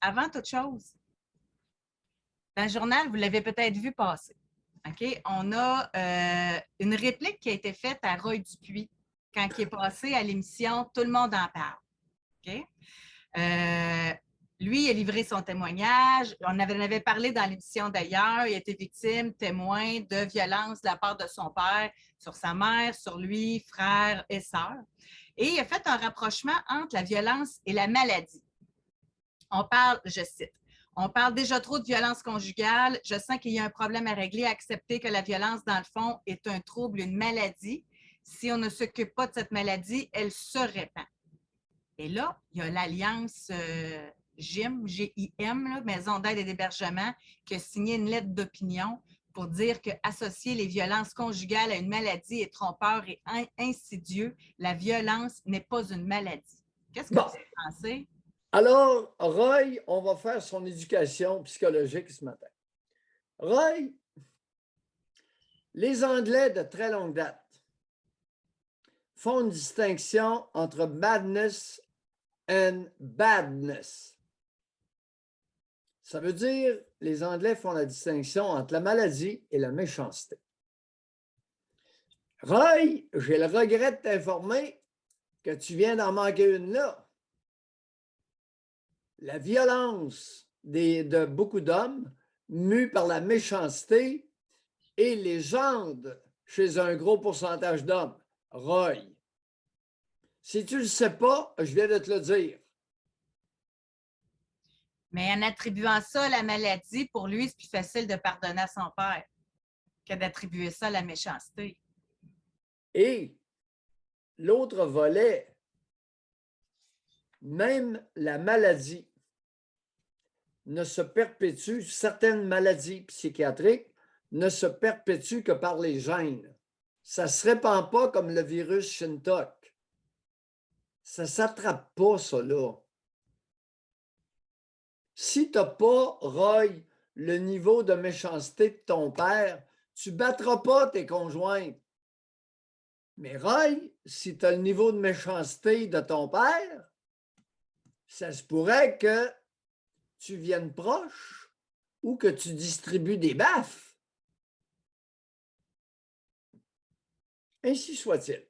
avant toute chose, dans le journal, vous l'avez peut-être vu passer. OK? On a une réplique qui a été faite à Roy Dupuis quand il est passé à l'émission Tout le monde en parle. OK? Lui, il a livré son témoignage. On avait parlé dans l'émission d'ailleurs. Il a été victime, témoin de violence de la part de son père sur sa mère, sur lui, frère et sœur. Et il a fait un rapprochement entre la violence et la maladie. On parle, je cite, on parle déjà trop de violence conjugale. Je sens qu'il y a un problème à régler, à accepter que la violence, dans le fond, est un trouble, une maladie. Si on ne s'occupe pas de cette maladie, elle se répand. Et là, il y a l'Alliance GIM, G-I-M, Maison d'aide et d'hébergement, qui a signé une lettre d'opinion pour dire qu'associer les violences conjugales à une maladie est trompeur et insidieux. La violence n'est pas une maladie. Qu'est-ce que Bon. vous pensez? Alors, Roy, on va faire son éducation psychologique ce matin. Roy, les Anglais de très longue date font une distinction entre madness and badness. Ça veut dire, les Anglais font la distinction entre la maladie et la méchanceté. Roy, j'ai le regret de t'informer que tu viens d'en manquer une là. La violence de beaucoup d'hommes mus par la méchanceté est légende chez un gros pourcentage d'hommes. Roy, si tu ne le sais pas, je viens de te le dire. Mais en attribuant ça à la maladie, pour lui, c'est plus facile de pardonner à son père que d'attribuer ça à la méchanceté. Et l'autre volet, même la maladie ne se perpétue, certaines maladies psychiatriques ne se perpétuent que par les gènes. Ça ne se répand pas comme le virus Shintok. Ça ne s'attrape pas, ça là. Si tu n'as pas, Roy, le niveau de méchanceté de ton père, tu ne battras pas tes conjointes. Mais Roy, si tu as le niveau de méchanceté de ton père, ça se pourrait que tu viennes proche ou que tu distribues des baffes. Ainsi soit-il.